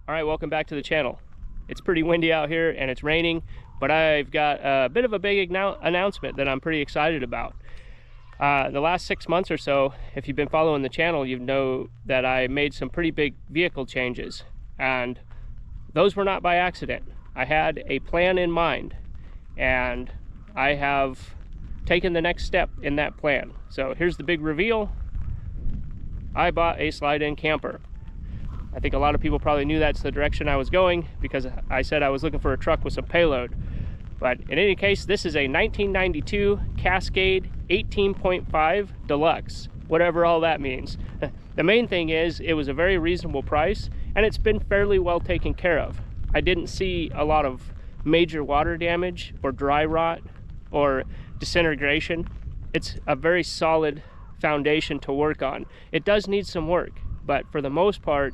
All right, welcome back to the channel. It's pretty windy out here and it's raining, but I've got a bit of a big announcement that I'm pretty excited about. The last 6 months or so, if you've been following the channel, you know that I made some pretty big vehicle changes, and those were not by accident. I had a plan in mind, and I have taken the next step in that plan. So here's the big reveal. I bought a slide-in camper. I think a lot of people probably knew that's the direction I was going because I said I was looking for a truck with some payload. But in any case, this is a 1992 Cascade 18.5 Deluxe, whatever all that means. The main thing is it was a very reasonable price and it's been fairly well taken care of. I didn't see a lot of major water damage or dry rot or disintegration. It's a very solid foundation to work on. It does need some work, but for the most part,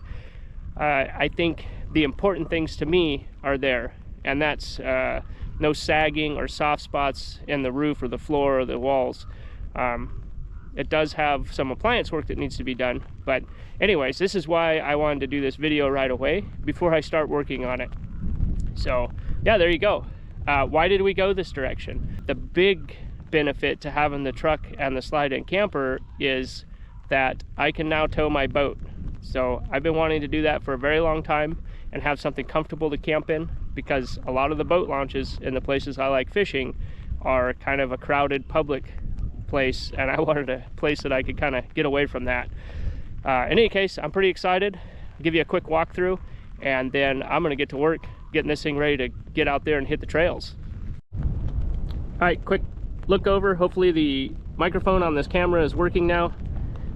I think the important things to me are there, and that's no sagging or soft spots in the roof or the floor or the walls. It does have some appliance work that needs to be done, but anyways, this is why I wanted to do this video right away before I start working on it. So yeah, there you go. Why did we go this direction? The big benefit to having the truck and the slide-in camper is that I can now tow my boat. So I've been wanting to do that for a very long time and have something comfortable to camp in, because a lot of the boat launches in the places I like fishing are kind of a crowded public place, and I wanted a place that I could kind of get away from that. In any case, I'm pretty excited. I'll give you a quick walkthrough, and then I'm going to get to work getting this thing ready to get out there and hit the trails. All right, quick look over. Hopefully the microphone on this camera is working now.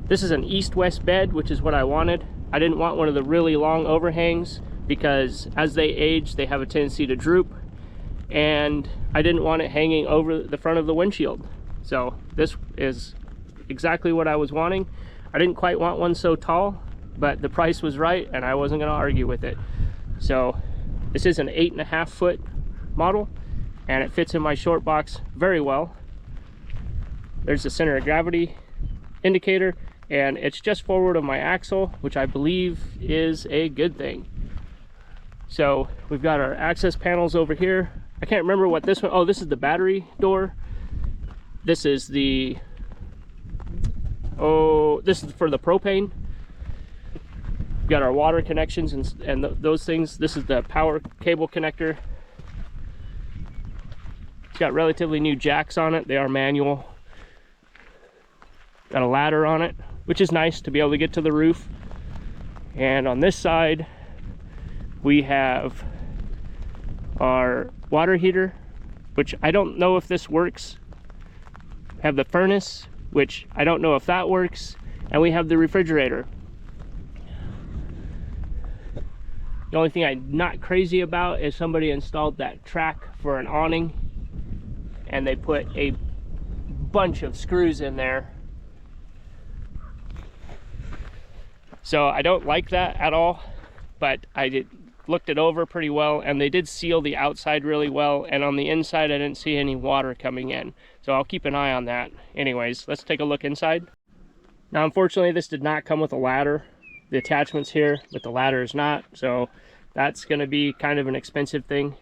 This is an east-west bed, which is what I wanted. I didn't want one of the really long overhangs because as they age, they have a tendency to droop, and I didn't want it hanging over the front of the windshield. So this is exactly what I was wanting. I didn't quite want one so tall, but the price was right and I wasn't going to argue with it. So this is an 8.5 foot model and it fits in my short box very well. There's the center of gravity indicator, and it's just forward of my axle, which I believe is a good thing. So we've got our access panels over here. I can't remember what this one, oh, this is the battery door. This is the, oh, this is for the propane. We've got our water connections and those things. This is the power cable connector. It's got relatively new jacks on it. They are manual. Got a ladder on it, which is nice to be able to get to the roof. And on this side, we have our water heater, which I don't know if this works. Have the furnace, which I don't know if that works. And we have the refrigerator. The only thing I'm not crazy about is somebody installed that track for an awning, and they put a bunch of screws in there. So I don't like that at all, but I looked it over pretty well, and they did seal the outside really well, and on the inside I didn't see any water coming in. So I'll keep an eye on that. Anyways, let's take a look inside. Now unfortunately this did not come with a ladder. The attachment's here, but the ladder is not, so that's going to be kind of an expensive thing.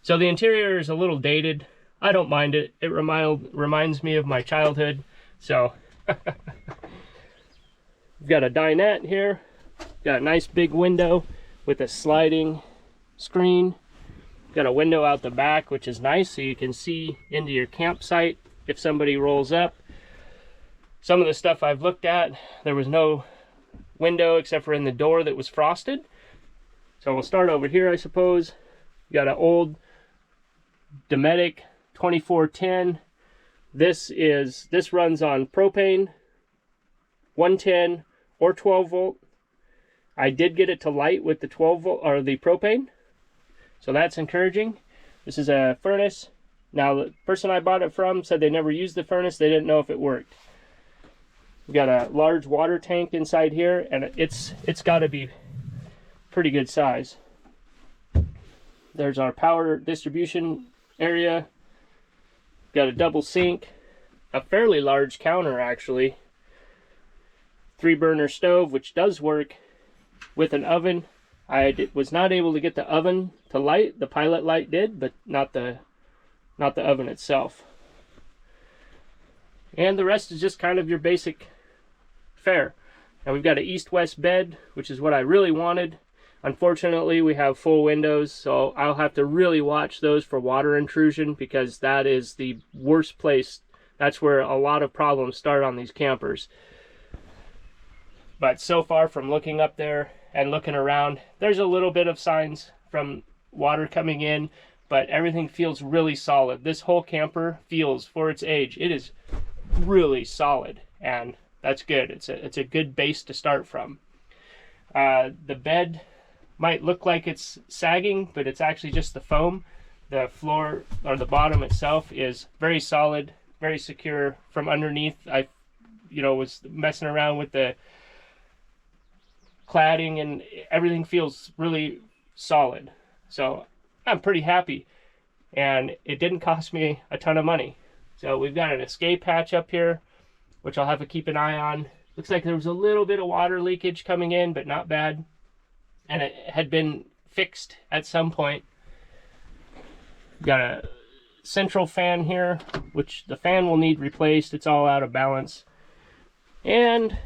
So the interior is a little dated. I don't mind it. It reminds me of my childhood. So we've got a dinette here. Got a nice big window with a sliding screen. Got a window out the back, which is nice, so you can see into your campsite if somebody rolls up. Some of the stuff I've looked at, there was no window except for in the door that was frosted. So we'll start over here, I suppose. Got an old Dometic 2410. This runs on propane, 110 or 12 volt. I did get it to light with the 12 volt or the propane, so that's encouraging. This is a furnace. Now the person I bought it from said they never used the furnace. They didn't know if it worked. We've got a large water tank inside here, and it's got to be pretty good size. There's our power distribution area. Got a double sink, a fairly large counter actually. 3-burner stove, which does work with an oven. I was not able to get the oven to light. The pilot light did, but not the oven itself. And the rest is just kind of your basic fare. Now we've got an east-west bed, which is what I really wanted. Unfortunately, we have full windows, so I'll have to really watch those for water intrusion, because that is the worst place. That's where a lot of problems start on these campers. But so far, from looking up there and looking around, there's a little bit of signs from water coming in, but everything feels really solid. This whole camper feels, for its age, it is really solid, and that's good. It's a good base to start from. The bed might look like it's sagging, but it's actually just the foam. The floor, or the bottom itself, is very solid, very secure from underneath. I was messing around with the cladding, and everything feels really solid. So I'm pretty happy, and it didn't cost me a ton of money. So we've got an escape hatch up here, which I'll have to keep an eye on. Looks like there was a little bit of water leakage coming in, but not bad, and it had been fixed at some point. Got a central fan here, which the fan will need replaced. It's all out of balance. And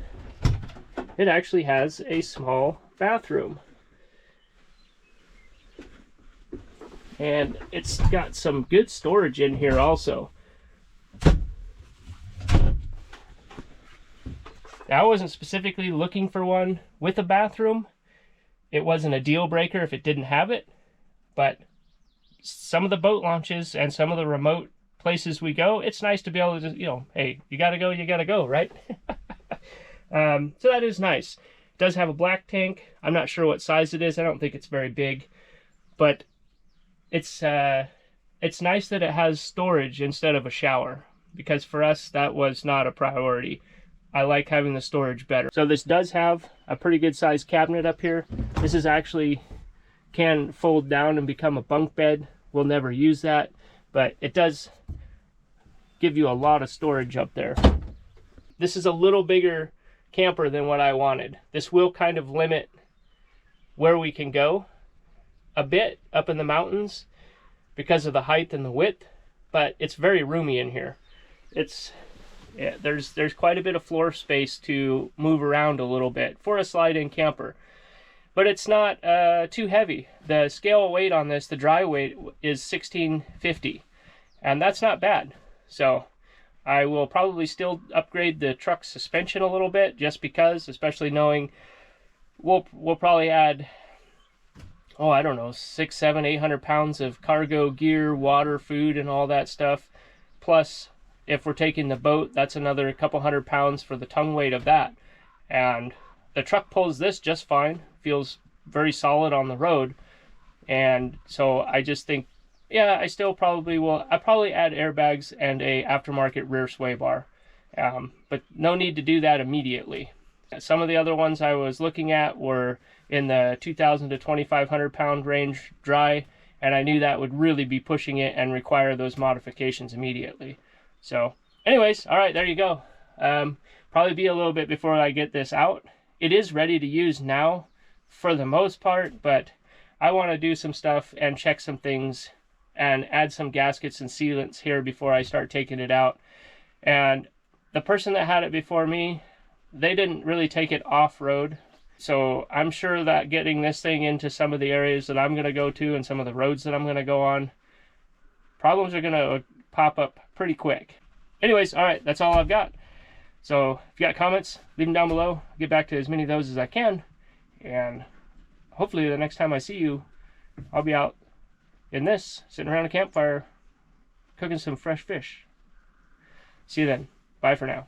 it actually has a small bathroom. And it's got some good storage in here also. Now, I wasn't specifically looking for one with a bathroom. It wasn't a deal breaker if it didn't have it, but some of the boat launches and some of the remote places we go, it's nice to be able to just, hey, you gotta go, right? So that is nice. It does have a black tank. I'm not sure what size it is. I don't think it's very big, but it's nice that it has storage instead of a shower, because for us that was not a priority. I like having the storage better. So this does have a pretty good sized cabinet up here. This is actually can fold down and become a bunk bed. We'll never use that, but it does give you a lot of storage up there. This is a little bigger camper than what I wanted. This will kind of limit where we can go a bit up in the mountains because of the height and the width, but it's very roomy in here. There's quite a bit of floor space to move around a little bit for a slide-in camper, but it's not too heavy. The scale weight on this, the dry weight, is 1650, and that's not bad. So I will probably still upgrade the truck suspension a little bit, just because, especially knowing we'll probably add, I don't know, 600, 700, 800 pounds of cargo gear, water, food, and all that stuff. Plus, if we're taking the boat, that's another couple 100 pounds for the tongue weight of that. And the truck pulls this just fine, feels very solid on the road. And so I just think, yeah, I still probably will. I'll probably add airbags and a aftermarket rear sway bar, but no need to do that immediately. Some of the other ones I was looking at were in the 2,000 to 2,500 pound range dry, and I knew that would really be pushing it and require those modifications immediately. So anyways, all right, there you go. Probably be a little bit before I get this out. It is ready to use now for the most part, but I want to do some stuff and check some things and add some gaskets and sealants here before I start taking it out. And the person that had it before me, they didn't really take it off-road. So I'm sure that getting this thing into some of the areas that I'm going to go to and some of the roads that I'm going to go on, problems are going to pop up pretty quick. Anyways, all right, that's all I've got. So if you got comments, leave them down below. I'll get back to as many of those as I can. And hopefully the next time I see you, I'll be out in this, sitting around a campfire, cooking some fresh fish. See you then. Bye for now.